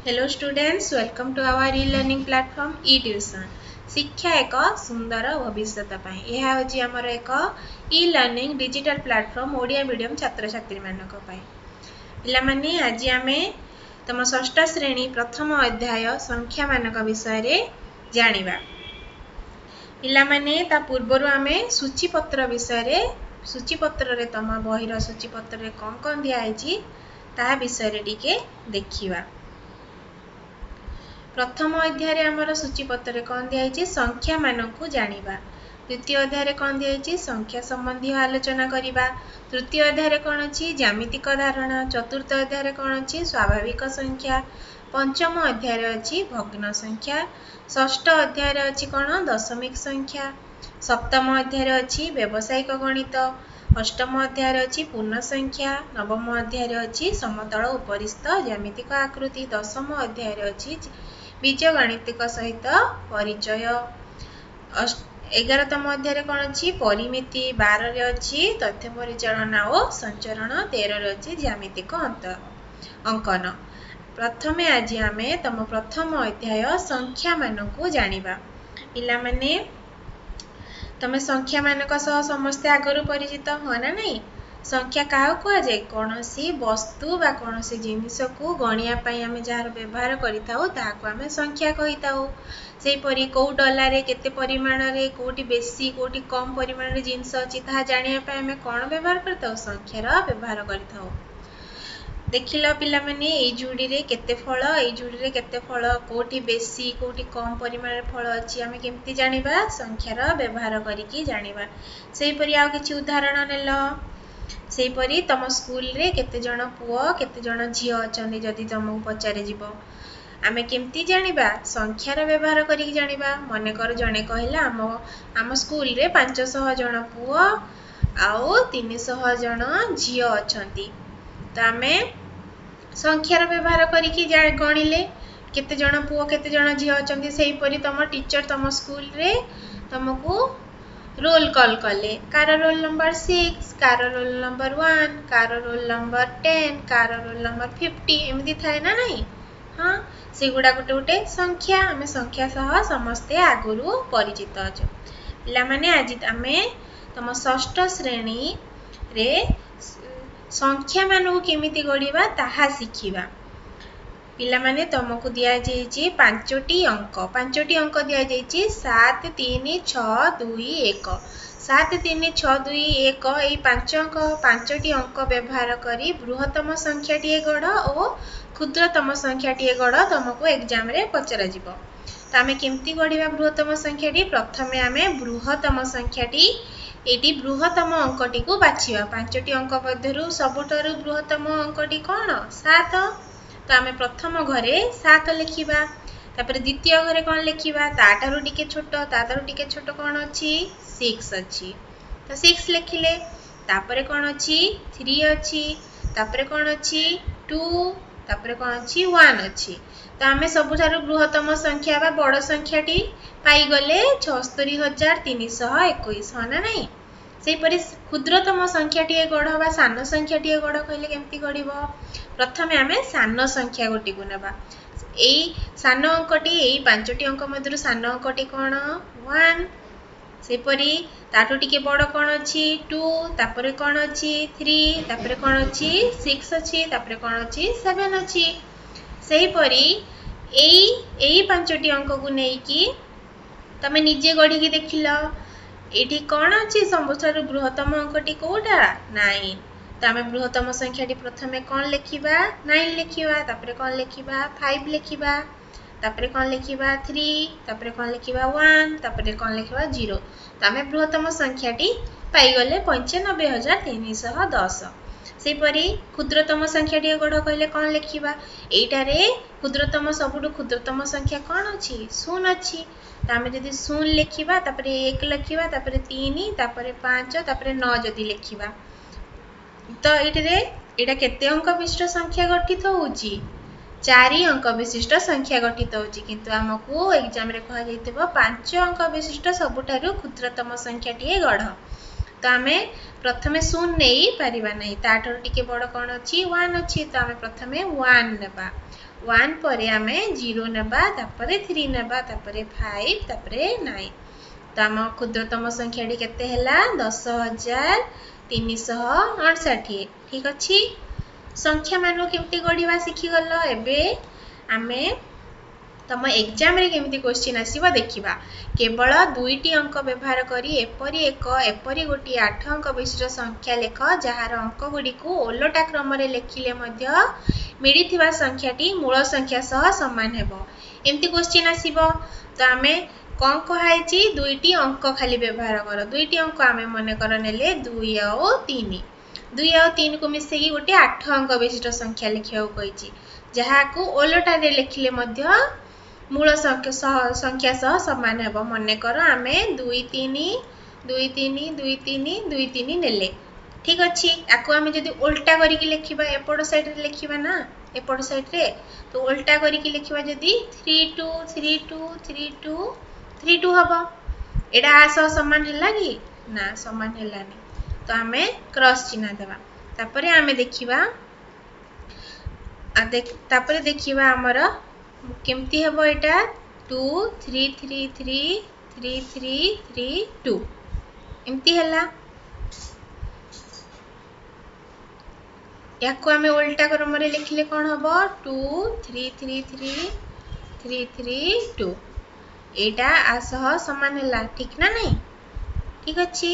Hello students, welcome to our e learning platform e tuition. शिक्षा एक सुंदर भविष्य यह हूँ आमर एक e learning digital platform Odia medium छात्र छात्री मानक पाने आज आम तुम षष्ठ श्रेणी प्रथम अध्याय संख्या मानक विषय जानिबा। पिलामाने ता पूर्वर आम सूचीपत्र विषय सूचीपत्र रे तुम बहिर सूचीपत्र कौन कौन दिखाई ता विषय टिके देखिबा। प्रथम अध्याय आमर सूचीपत्र कौन दिखाई संख्या मानक जानिबा। द्वितीय अध्याय कौन दिखाई संख्या संबंधी आलोचना करिबा। तृतीय अध्याय कौन अच्छी ज्यामितिक धारणा। चतुर्थ अध्याय कौन अच्छी स्वाभाविक संख्या। पंचम अध्याय अच्छी भग्न संख्या। षष्ठ अध्याय अच्छी कौन दशमिक संख्या। सप्तम अध्याय अच्छी व्यावसायिक गणित। अष्टम अध्याय अच्छी पूर्ण संख्या। नवम अध्याय अच्छी समतल उपरिस्थ ज्यामितिक आकृति। दशम अध्याय अच्छी बीजगणितिक सहित परिचय। 11तम अध्याय कौन अच्छी परिमिति। 12 अच्छी तथ्य परिचालना और संचरण। 13 अच्छी ज्यामितिक अंकन। प्रथमे आज आम तुम प्रथम अध्याय संख्या मानक जानिबा। पिला माने तमे संख्या मानक सह समस्ते आगरू परिचित हो ना नहीं। संख्या क्या कह जाए कौन सी वस्तु बा कौन सी जिनिस को गणिया आम जार व्यवहार करें संख्या कही सेपरी कौ डॉलर केते परिमाण रे कोटी बेसी कोटी कम परिमाण रे जिनस अच्छी ता जानिया आम कौन व्यवहार करता संख्यार व्यवहार करता। देखिल पिला माने एई जुड़ी रे केते फल एई जुड़ी रे केते फल कोठी बेसी कोठी कम परिमाण रे फल अछि आमे केमती जानिबा संख्यार व्यवहार करिकी जानिबा। सेहीपरि आउ किछि उदाहरण नेल सेहीपरि तम स्कूल रे केते जण पुओ केते जण झियो अछन्ती जदि तुमको पचारे जीवो आमे केमती जानिबा संख्यार व्यवहार करिकी जानिबा। मने कर जणे कहला आम स्कूल रे 500 जण पुओ आउ 300 जण झियो अछन्ती तो आमे संख्यार व्यवहार करिकी गणिले केते जण पुओ केते जण झियो अछन्ती। सेहीपरि तम टीचर तम स्कूल रे तुमको रोल कॉल कले car roll number 6 car roll number 1 car roll number 10 car roll number 50 एमती थाए ना नहीं। हाँ से गुड़ा गोटे गोटे संख्या आम संख्या सह समस्ते आगुरु परिचित अच्छे। पिला माने आज आम तुम षष्ठ श्रेणी रे संख्या मानक केमिति गढ़िबा ताहा शिखिबा। पिला माने तुमको दिया जाइए 5टी अंक 5टी अंक दिया जाइए 7 3 6 2 1 7 3 6 2 1 यही 5 अंक 5टी अंक व्यवहार करी बृहत्तम संख्याटी गढ़ और क्षुद्रतम संख्याटी गढ़ तुमको एग्जाम रे पचरा जिवो। तो आमे केमती गढ़िबा बृहत्तम संख्याटी प्रथमे आमे बृहत्तम संख्याटी एटी बृहत्तम अंकटी को बाछिबा। 5टी अंक मध्यरु सबुठारु बृहत्तम अंकटी कौन 7 तो आमे प्रथम घरे 7 लिखिबा। तापर द्वितीय घरे कौन लिखिबा ताठारु टिके छोट कौन अच्छी 6 अच्छी तो 6 लिखिले। तापर कौन अच्छी 3 अच्छी तापर कौन अच्छी 2 तापर कौन अच्छी 1 अच्छी तो आमे सबुठारु बृहत्तम संख्या बा बड़ संख्याटी पाई गले 76321 हो ना नहीं। सेहीपरि क्षुद्रतम संख्याटी गढ़ बा सान संख्याटी गढ़ कहले केमती गढ़िबो प्रथमे आमे सान संख्या गोटी को नेबा। एई सान अंकटी एई 5टी अंक मध्यरु सान अंकटी कौन 1 सेपरी ताठू टिके बड़ कौन अच्छी 2 तापर कौन अच्छी 3 तापर कौन अच्छी 6 अच्छी तापर कौन अच्छी 7 अच्छी। सेहीपरि एई 5टी अंक को नेकी तमे निजे गढ़ी देखिल एठी कौन अच्छी सबुठारु बृहत्तम अंकटी कोटा 9 तो आमे बृहत्तम संख्याटी प्रथमे कौन लिखिबा 9 लिखिबा तापर कौन लिखिबा 5 लिखिबा तापर कौन लिखिबा 3 तापर कौन लिखिबा 1 तापर कौन लिखिबा 0 तो आमे बृहत्तम संख्याटी पाई गले 95310। सेपरी क्षुद्रतम संख्याटी गढ़ कहले कौन लिखिबा एइटारे क्षुद्रतम सबुठु क्षुद्रतम संख्या कौन अच्छी 0 अच्छी तो आमे जदि 0 लिखिबा तापर 1 लिखिबा तापर 3 तापर 5 तापर 9 जदि लिखिबा तो एटा केते अंक विशिष्ट संख्या गठित होउची 4 अंक विशिष्ट संख्या गठित होउची किंतु हमकू एग्जाम रे कहा जाइतबो 5 अंक विशिष्ट सबुठारु क्षुद्रतम संख्याटी गढ़ तो आमे प्रथमे 0 नहीं पारिबा नहीं ताठर टिके बड़ कौन अच्छी 1 अच्छी तो आमे प्रथमे 1 नेबा 1 पर आमे 0 नेबा तापरे 3 नेबा तापरे 5 तापरे 9 तो आम क्षुद्रतम संख्याटी केते हैला 10,368 ठीक अछि। संख्या मानु केमती गढ़िबा शिखी गल एबे आमे तम एग्जाम रे केमती क्वेश्चन आसीबा देखिबा केवल दुईटी अंक व्यवहार करी एपरी गोटी 8 अंक विशिष्ट संख्या लेख जहार अंक गुडी को ओलटा क्रम रे लेखिले मध्य मिलिथिबा संख्याटी मूल संख्या सह समान हेबो एमती क्वेश्चन आसीबो। तो आमे कौन कहाइची दुईटी अंक खाली व्यवहार कर दुईटी अंक आमे मने कर नेले 2 और 3 2 और 3 को मिसेकी गोटे 8 अंक विशिष्ट संख्या लिखिया कहिची जहा को ओलटा रे लेखिले मध्य मूल संख्या सह समान हेबो मने कर आमे 2 3 2 3 2 3 2 3 नेले ठीक अछि। आको आमे जदी उल्टा करी कि लिखिबा एपड साइड रे लिखिबा ना एपड साइड रे तो उल्टा करी कि लिखिबा जदी 3 2 3 2 3 2 3 2 हबो एडा आ सह समान हैला कि ना समान हैलानी तो आमे क्रॉस चिन्ह देबा तापरे आमे देखिबा तापरे देखिबा हमर केमती हेबो एटा 2 3 3 3 3 3 3 2 एमती हैला याको आमे उल्टा क्रम रे लिखिले कोन हबो 2 3 3 3 3 3 2 एटा आ सह समान हैला ठीक ना नहीं ठीक अछि।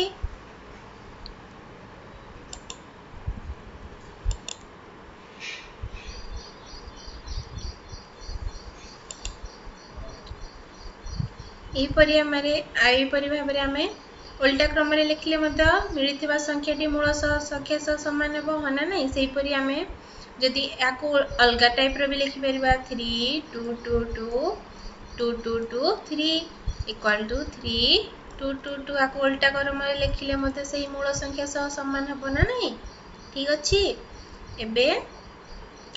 एपरी भाव आमे उल्टा क्रम रे लिखिले मध्य मिलिथिबा संख्याटी मूल संख्या सह समान हेबो हना नहीं सेही परी आमे जदी याको अलगा टाइप रो भी लिखि परिबा 3 2 2 2 2 2 2 3 इक्वल टू 3 2 2 2 याको उल्टा क्रम रे लिखिले मध्य सेही मूल संख्या सह समान हेबो ना नहीं ठीक अछि। एबे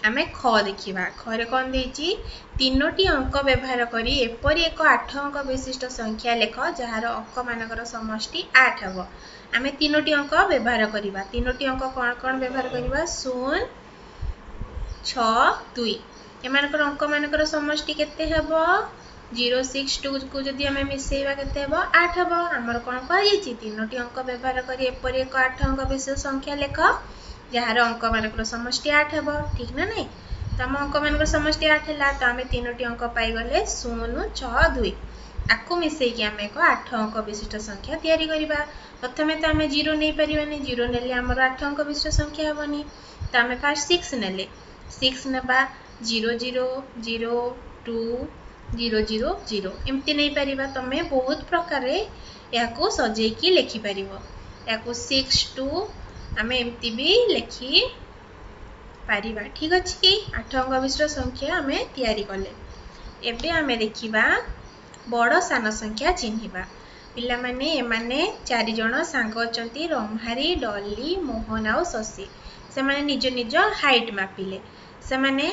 आमे ख देखिबा खरे कोन देछि तीनोटी अंक व्यवहार करी एपरी एक 8 अंक विशिष्ट संख्या लेख जहार अंक मानकर समष्टि 8 हबो आमे तीनोटी अंक व्यवहार करिबा तीनोटी अंक कोन कोन व्यवहार करिबा 0 6 2 एमानकर अंक मानकर समष्टि केते हबो 0 6 2 को जदी आमे मिसेइबा केते हबो 8 हबो हमर कोन कहैछि तीनोटी अंक व्यवहार करी एपरी एक 8 अंक विशिष्ट संख्या लेख जहार अंक मानकर समष्टि 8 हबो ठीक ना नहीं तम अंक मानकर समष्टि 8 हैला तो आमे तीनोटी अंक पाई गले 0 6 2 आकु मिसेई कि आमे को 8 अंक विशिष्ट संख्या तयारी करिबा प्रथमे तो आमे 0 नै परिबानी 0 नेले हमर 8 अंक विशिष्ट संख्या हबनी तो आमे फर्स्ट 6 नेले 6 नेबा 0 0 0 2 0 0 0 एमती नै परिबा तमे बहुत प्रकार रे याको सजेई कि लिखि परिबो याको 6 2 आमे एमती भी लिखि पारिबा ठीक अछि 8 अंक विशिष्ट संख्या आमे तयारी करले। एबे आमे देखिबा बड़ सान संख्या चिन्हिबा पिला माने एमाने 4 जण सांग अछंती रम्हारी डॉली मोहन आ शशि से माने निज निज हाइट मापिले से माने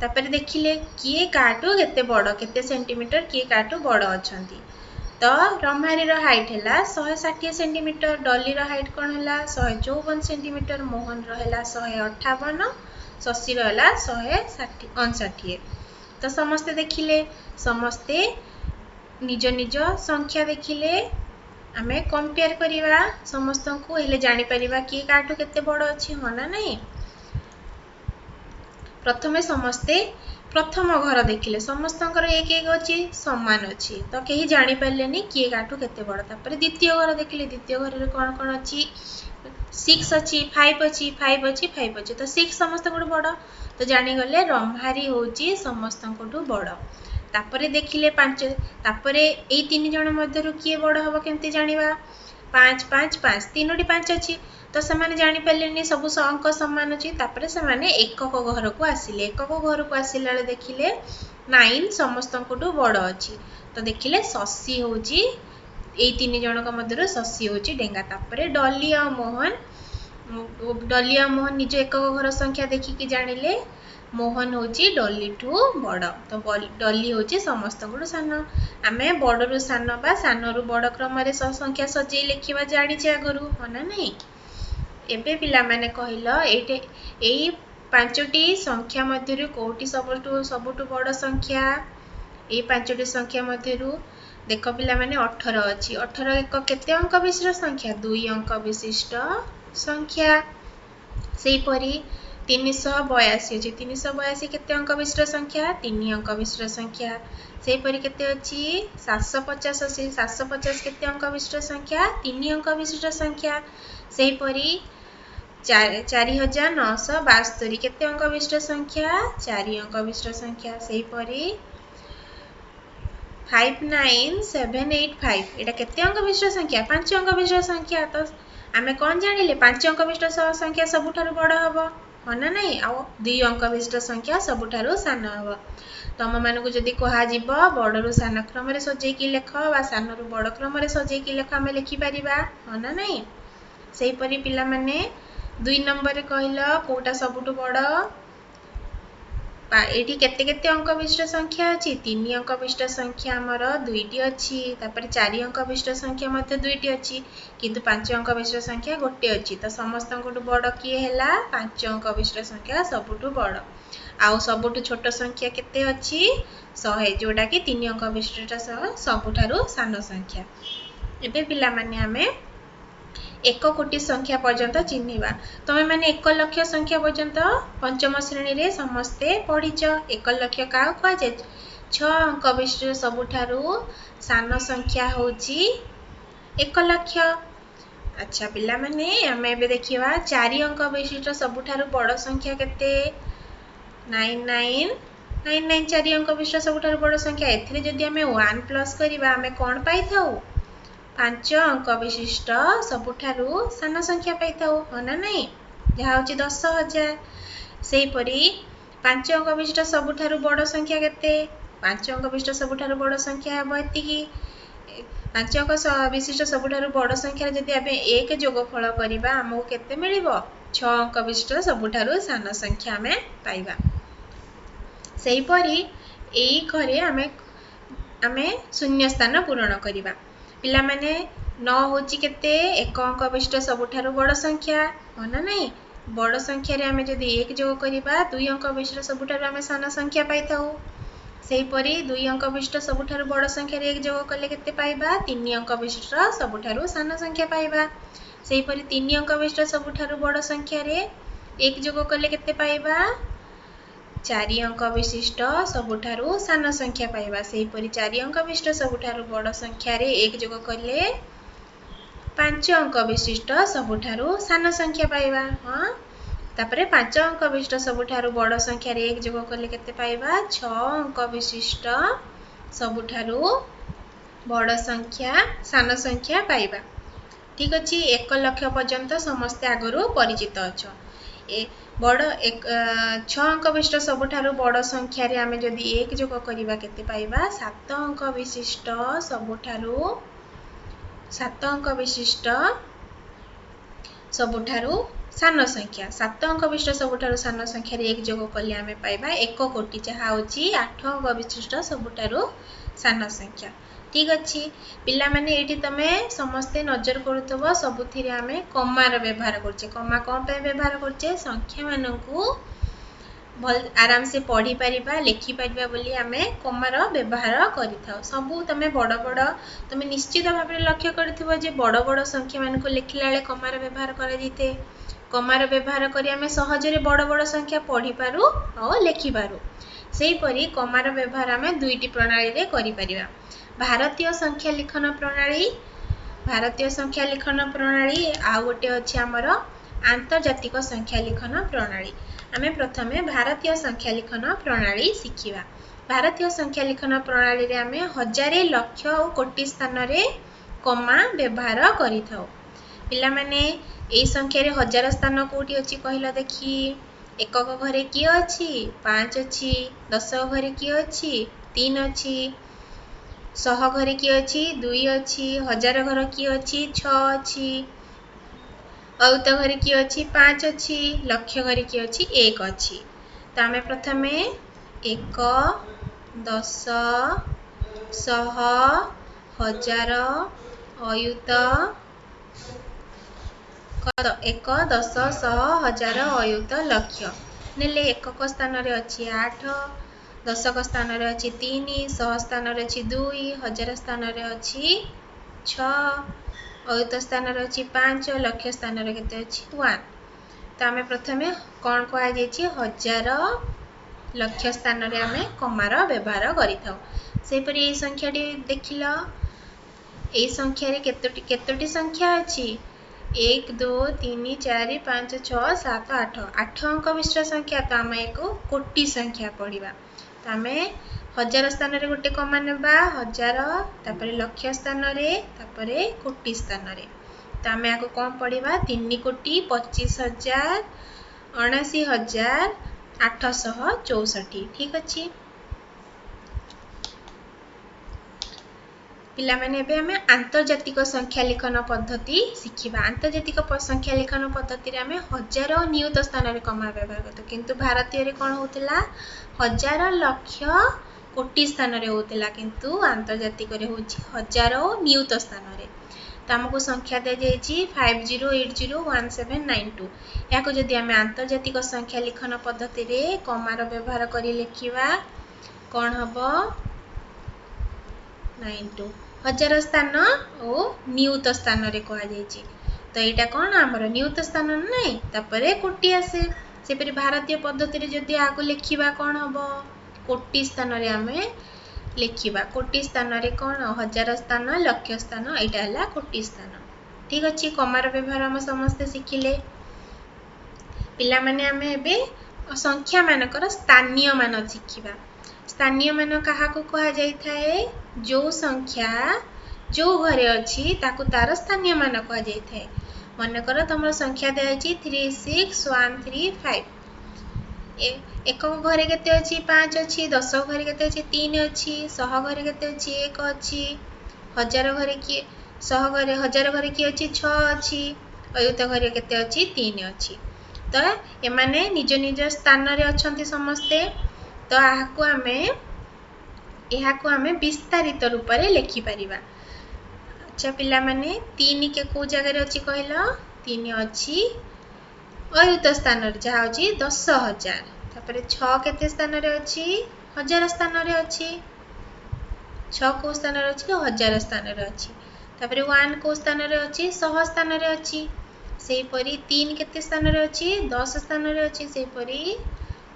तापर देखिले किए काटू केते बड़ केते सेंटीमीटर किए काटू बड़ अछंती तो रम्हारी रो हाइट हैला 160 सेंटीमीटर डॉली रो हाइट कोन हैला 154 सेंटीमीटर मोहन रो हैला 158 शशि रो हैला 159 तो समस्ते देखिले समस्ते निज निज संख्या देखिले आमे कंपेयर करिबा समस्त को हेले जानि परिबा कि काटू केते बड़ अछि होना नहीं। प्रथमे समस्ते प्रथम घर देखिले समस्तंकर एक एक अछि समान अछि तो केही जानि पालेनी कि काटू केते बड़ तापर द्वितीय घर देखिले द्वितीय घर रे कोन कोन अछि 6 अछि 5 अछि 5 अछि 5 अछि तो 6 समस्त को बड़ तो जानि गले रम्हारी होची समस्त को बड़ तापरे देखिले 5 तापरे एई 3 जण मध्यरु किए बड़ हबो केमते जानिबा 5 5 5 तीनोटी 5 अछि तो समान जानि पालेनी सब अंक समान अछि तापरे समान एकक घर को आसिले एकक घर को आसिला देखिले 9 समस्त को बड़ अछि तो देखिले शशि होची एई 3 जण का मध्यरु शशि होची डेंगा तापरे डॉली आ मोहन निज एकक घर संख्या देखि कि जानिले मोहन होची डॉली ठू बड़ तो डॉली होची समस्त को सान आमे बड़रु सान बा सानरु बड़ क्रम रे संख्या सजेई लिखिबा जानि चे आगरु होना नहीं। एबे पिला माने कहिलो एई पांचटी संख्या मध्यरु कोटी सबुठु बड़ संख्या ये पांचटी संख्या मध्यरु देख पिला माने 18 अछि 18 एक केते अंक विशिष्ट संख्या 2 अंक विशिष्ट संख्या सेही परी 382 अछि 382 केते अंक विशिष्ट संख्या 3 अंक विशिष्ट संख्या सेही परी केते अछि 750 अछि 750 केते अंक विशिष्ट संख्या 3 अंक विशिष्ट संख्या सेही परी 4972 केते अंक विशिष्ट संख्या 4 अंक विशिष्ट संख्या सेही परी 59785 एटा केते अंक विशिष्ट संख्या 5 अंक विशिष्ट संख्या तो आमे कोन जानिले 5 अंक विशिष्ट संख्या सबुठारु बड़ हबो होना नहीं आ 2 अंक विशिष्ट संख्या सबुठारु सान हबो तम मानकु जदी कहा जिवो बड़रु सान क्रम रे सजेई की लेख बा सानरु बड़ क्रम रे सजेई की लेख आमे लिखि परिबा होना नहीं सेही परी पिला माने 2 नंबर रे कहलो कोटा सबुठु बड़ एठी केते केते अंक विशिष्ट संख्या अछि 3 अंक विशिष्ट संख्या हमर दुईटी अछि तापर 4 अंक विशिष्ट संख्या मध्ये दुईटी अछि किंतु 5 अंक विशिष्ट संख्या गोटे अछि त समस्तंकटु बड़ की हैला 5 अंक विशिष्ट संख्या सबुठु बड़ आउ सबुठु छोट संख्या केते अछि 100 जोडा कि 3 अंक विशिष्ट सबुठारु सान संख्या एबे पिला माने हमें 1 कोटी संख्या पर्यंत चिन्हिबा तमे माने 1 लाख संख्या पर्यंत पंचम श्रेणी रे समस्ते पढिच 1 लाख का कह जे 6 अंक विशिष्ट सबुठारु सान संख्या होची 1 लाख अच्छा पिला माने हमें एबे देखिबा 4 अंक विशिष्ट सबुठारु बड़ संख्या केते 9999 4 अंक विशिष्ट सबुठारु बड़ संख्या एथिरे जदी हमें 1 प्लस करिबा हमें कोन पाई थाउ 5 अंक विशिष्ट सबुठारु सान संख्या पाई थाउ होना नहीं जहा होची 10000 सेही परी 5 अंक विशिष्ट सबुठारु बड़ संख्या केते 5 अंक विशिष्ट सबुठारु बड़ संख्या हेबो एतिकी 5 अंक विशिष्ट सबुठारु बड़ संख्या जदी आबे 1 जोगफल करिबा हमहु केते मिलिबो 6 अंक विशिष्ट सबुठारु सान संख्या हमें पाइबा सेही परी एई घरे हमें शून्य स्थान पूरण करिबा पिला माने 9 होची केते 1 अंक विशिष्ट सबुठारु बड़ संख्या होना नहीं बड़ संख्या रे हमें जदी 1 जोग करिबा 2 अंक विशिष्ट सबुठारु हमें सान संख्या पाई थाउ सेही परी 2 अंक विशिष्ट सबुठारु बड़ संख्या रे 1 जोग कले केते पाइबा 3 अंक विशिष्ट सबुठारु सान संख्या पाइबा सेही परी 3 अंक विशिष्ट सबुठारु बड़ संख्या रे 1 जोग कले केते पाइबा 4 अंक विशिष्ट सबुठारु सान संख्या पाइबा सेही परी 4 अंक विशिष्ट सबुठारु बड़ संख्या रे 1 जोग कले 5 अंक विशिष्ट सबुठारु सान संख्या पाइबा हां तापरे 5 अंक विशिष्ट सबुठारु बड़ संख्या रे 1 जोग कले केते पाइबा 6 अंक विशिष्ट सबुठारु बड़ संख्या सान संख्या पाइबा ठीक अछि 1 लाख पर्यंत समस्त आगरु परिचित अछ ए बड़ 6 अंक विशिष्ट सबुठारु बड़ संख्या रे हमें जदी 1 जोग करिबा केते पाइबा 7 अंक विशिष्ट सबुठारु 7 अंक विशिष्ट सबुठारु सान संख्या 7 अंक विशिष्ट सबुठारु सान संख्या रे 1 जोग कले हमें पाइबा 1 कोटी जहा होची 8 अंक विशिष्ट सबुठारु सान संख्या ठीक अछि पिला माने एठी तमे समस्ते नजर करूतबो सबुथिरे हमें कमार व्यवहार करछे कमा कोन पे व्यवहार करछे संख्या मानकू भल आराम से पढ़ी परिबा लिखि परिबा बोली हमें कमार व्यवहार करिथाउ सबु तमे बड़ बड़ तमे निश्चित भाबरे लक्ष्य करथिबो जे बड़ बड़ संख्या मानकू लिखिलाले कमार व्यवहार करा दिते कमार व्यवहार करी हमें सहजरे बड़ बड़ संख्या पढ़ी पारू और लिखि पारू सेही परी कमार व्यवहार हमें दुईटी प्रणाली रे करि परिबा भारतीय संख्या लिखन प्रणाली आ गोटे अछि हमर आंतर्जातिक संख्या लिखन प्रणाली आमे प्रथमे भारतीय संख्या लिखन प्रणाली शिखिबा भारतीय संख्या लिखन प्रणाली रे आमे हजारे लक्ष और कोटी स्थान रे कमा व्यवहार करिथाउ पिला माने एई संख्या रे हजार स्थान कोठी अछि कहिला देखि एकक घरे की अछि 5 अछि 10 घरे की अछि 3 अछि 100 घरे की अछि 2 अछि हजार घर की अछि 6 अछि औत घरे की अछि 5 अछि लक्ष घरे की अछि 1 अछि त हमें प्रथमे 1 10 100 हजार अयुत 1 10 100 हजार अयुत लक्ष नेले एकक स्थान रे अछि 8, दशक स्थान रे अछि 3, सह स्थान रे अछि 2, हजार स्थान रे अछि 6, अयुत स्थान रे अछि 5, लक्ष्य स्थान रे केते अछि 1। तो आमे प्रथमे कोन कहा जायछि हजार लक्ष्य स्थान रे आमे कमार व्यवहार करिथाउ। सेपरि ए संख्याटी देखिलो ए संख्या रे केतोटी संख्या अछि 1 2 3 4 5 6 7 8 8 अंक विशिष्ट संख्या। तो आमे एको कोटि संख्या पढ़िबा। तो आमे हजार स्थान रे गोटे कमा नेबा हजार, तापरे लक्ष्य स्थान रे, तापरे कोटि स्थान रे। तो आमे आको कोन पढ़िबा 3 कोटि 25,000 79,864। ठीक अछि पिला माने एबे हमें आंतर्जातिक संख्या लिखन पद्धति शिखिबा। आंतर्जातिक संख्या लिखन पद्धति रे हमें हजार नियुत स्थान रे कमा व्यवहार करते, किंतु भारतीय रे कोन होतला हजार लक्ष्य कोटि स्थान रे होतला, किंतु आंतर्जातिक रे होछि हजार नियुत स्थान रे। तो हमको संख्या दे जायछि 50801792। याको जदि हमें आंतर्जातिक संख्या लिखन पद्धति रे कमार व्यवहार करी लिखिबा कोन हबो 92 हजार स्थान और नियुत स्थान रे कहा जायछि। तो एटा कोन हमर नियुत स्थान नै, तापरे कोटि आसे। सेपरि भारतीय पद्धति रे जदि आको लिखिबा कोन हबो कोटि स्थान रे हमें लिखिबा। कोटि स्थान रे कोन हजार स्थान लक्ष्य स्थान एटा हला कोटि स्थान। ठीक अछि कमार व्यवहार हम समस्त शिखिले। पिला माने हमें एबे संख्या मानकर स्थानीय मान शिखिबा। स्थानीय मान कहा को कहा जाय थाए जो संख्या जो घरे अछि ताकू तार स्थानीय मान कहा जाय थाए। मन कर तमरो संख्या दे अछि 36135। एकक घरे केते अछि 5 अछि, दशक घरे केते अछि 3 अछि, सह घरे केते अछि 1 अछि, हजार घरे की सह घरे हजार घरे की अछि 6 अछि, अयुत घरे केते अछि 3 अछि। तो एमाने निज निज स्थान रे अछंती समस्ते। तो एहाको हमें विस्तारित रूप रे लिखि परिबा। अच्छा पिला माने 3 के को जगह रे अछि कहलो 3 अछि अयुत स्थान रे जहा अछि 10,000। तापरे 6 केते स्थान रे अछि हजार स्थान रे अछि, 6 को स्थान रे अछि हजार स्थान रे अछि। तापरे 1 को स्थान रे अछि 100 स्थान रे अछि। सेही परी 3 केते स्थान रे अछि 10 स्थान रे अछि। सेही परी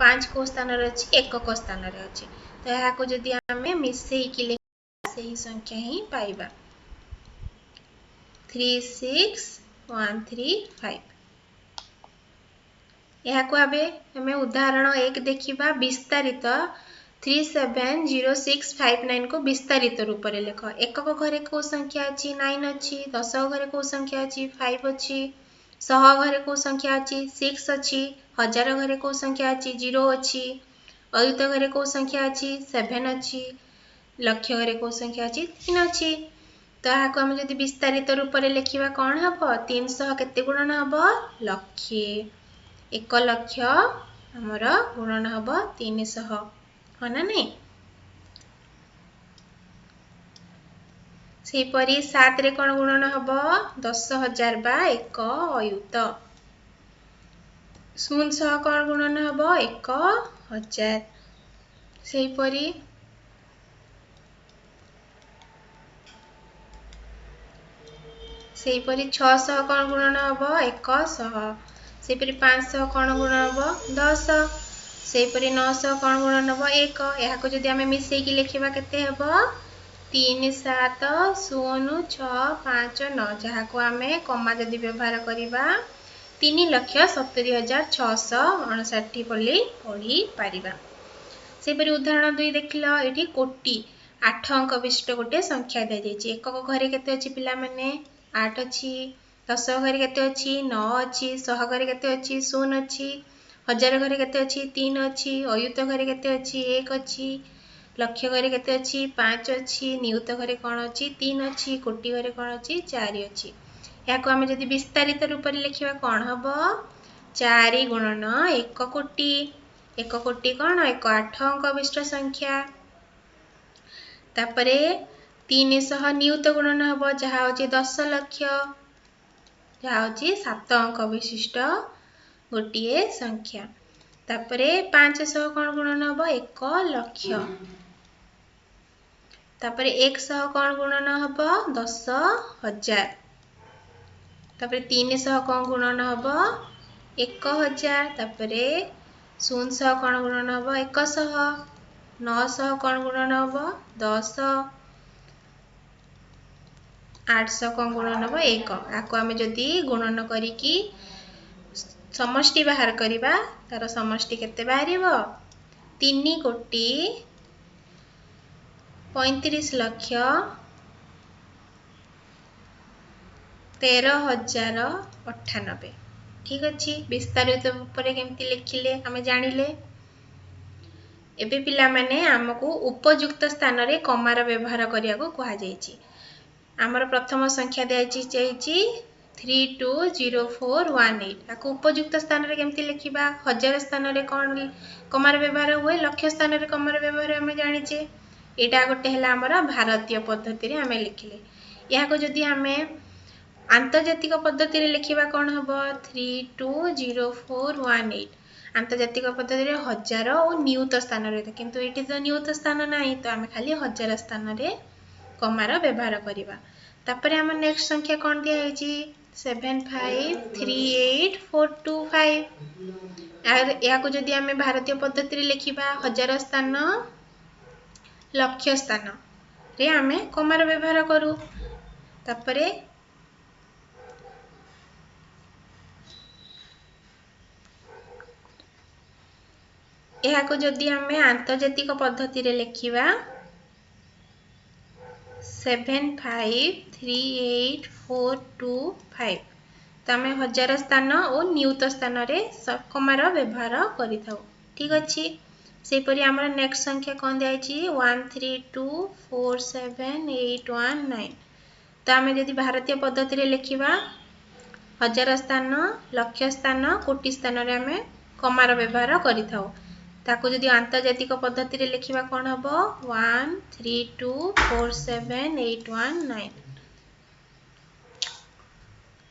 5 को स्थान रे अछि एकक स्थान रे अछि। तो यहा को जदि हमें मिसेई कि लिखा सेही संख्या ही पाइबा 36135। यहा को आबे हमें उदाहरण 1 देखिबा विस्तारित 370659 को विस्तारित रूप रे लेख। एकक घरे को संख्या अछि 9 अछि, दशक घरे को संख्या अछि 5 अछि, सह घरे को संख्या अछि 6 अछि, हजार घरे को संख्या अछि 0 अछि, अयुत घरे को संख्या अछि 7 अछि, लक्ष्य घरे को संख्या अछि 3 अछि। तो याको हम जदि विस्तारित रूप रे लिखिबा कोन हबो 300 केते गुणन हबो लक्ष्य। 1 लक्ष्य हमर गुणन हबो 300 हो ना नहीं। सेही परी 7 रे कोन गुणन हबो 10,000 बा 1 अयुत। 0 सह कोन गुणन हबो 1,000। सेही परी 600 कोन गुणन हबो 100। सेही परी 500 कोन गुणन हबो 10। सेही परी 900 कोन गुणन हबो 1। एहा को जदि हमें मिसेई कि लिखिबा केते हबो 370659 जहा को हमें कमा जदि व्यवहार करिबा 3,70,659 बोली पढ़ी पारिबा। सेही परी उदाहरण 2 देखिलो एठी कोटि 8 अंक विशिष्ट गोटे संख्या दे जायछि। एकक घरे केते अछि पिला माने 8 अछि, दशक घरे केते अछि 9 अछि, सह घरे केते अछि 0 अछि, हजार घरे केते अछि 3 अछि, अयुत घरे केते अछि 1 अछि, लक्ष्य घरे केते अछि 5 अछि, नियुत घरे कोन अछि 3 अछि, कोटि घरे कोन अछि 4 अछि। याको हमें जदि विस्तारित रूप रे लिखिबा कोन हबो 4 गुणन 1 कोटि। 1 कोटि कोन 1 8 अंक विशिष्ट संख्या। तापरे 300 नियुत गुणन हबो जहा होछि 10 लक्ष्य, जहा होछि 7 अंक विशिष्ट गोटिए संख्या। तापरे 500 कौन गुणन हम 1 लक्ष तापरे 100 कौन गुणन हम 10,000 तापरे 300 कौन गुणन हम 1000 तापरे 0 कौन गुणन हम 100 900 कौन गुणन हम 10 800 कौन गुणन हम 1 आको आमे जदि गुणन करिकी समष्टि बाहर करिबा तार समष्टि केते बाहरिबो 3,35,13,098 ठीक अछि विस्तारित ऊपर केमती लिखिले हमें जानिले एबे पिला माने हमकु उपयुक्त स्थान रे कमार व्यवहार करिया को कहा जायछि हमर प्रथम संख्या देछि 320418 आको उपयुक्त स्थान रे केमती लिखिबा हजार स्थान रे कोन कमार व्यवहार हुए लक्ष स्थान रे कमार व्यवहार हमें जानिचे एटा गोटे हला हमर भारतीय पद्धति रे हमें लिखिले या को जदि हमें आंतर्जातिक पद्धति रे लिखिबा कोन हबो 320418 आंतर्जातिक पद्धति रे हजार और नियुत स्थान रे किंतु एटी तो नियुत स्थान नाही तो हमें खाली हजार स्थान रे कमार व्यवहार करिबा तापरे हमर नेक्स्ट संख्या कोन दिया हेछि 7538425 और या को जदि हमें भारतीय पद्धति रे लिखिबा हजार स्थान लक्ष स्थान रे हमें कमार व्यवहार करू तापरे या को जदि हमें आंतर्जातिक पद्धति रे लिखिबा 7538425 तमे हजार स्थान और नियुत स्थान रे कमार व्यवहार करिथाउ ठीक अछि से परि हमर नेक्स्ट संख्या कोन दियाछि 13247819 तो हमें जदि भारतीय पद्धति रे लिखिबा हजार स्थान लक्ष स्थान कोटि स्थान रे हमें कमार व्यवहार करिथाउ ताको जदि आंतर्जातिक पद्धति रे लिखिबा कोन हबो 13247819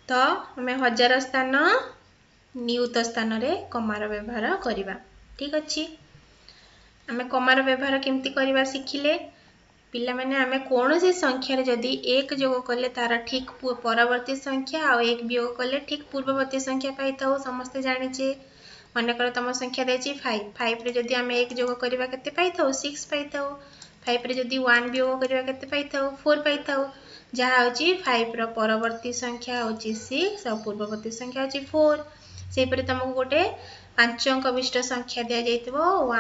तो हमें हजार स्थान नियुत स्थान रे कमार व्यवहार करिबा ठीक अछि हमें कमार व्यवहार केमती करिबा सिखिले पिला माने हमें कोनोसी संख्या रे जदि 1 जोग करले तार ठीक परवर्ती संख्या और 1 वियोग करले ठीक पूर्ववर्ती संख्या पाइताउ समस्त जानिचे माने कर तम संख्या देछि 5 रे जदि हमें 1 जोग करिबा केते पाइताउ 6 पाइताउ 5 रे जदि 1 वियोग करिबा केते पाइताउ 4 पाइताउ जहा होची 5 रो परवर्ती संख्या होची 6 और पूर्ववर्ती संख्या होची 4 सेहि परि तमको गोटे 5 अंक विशिष्ट संख्या दिया जाइतबो 1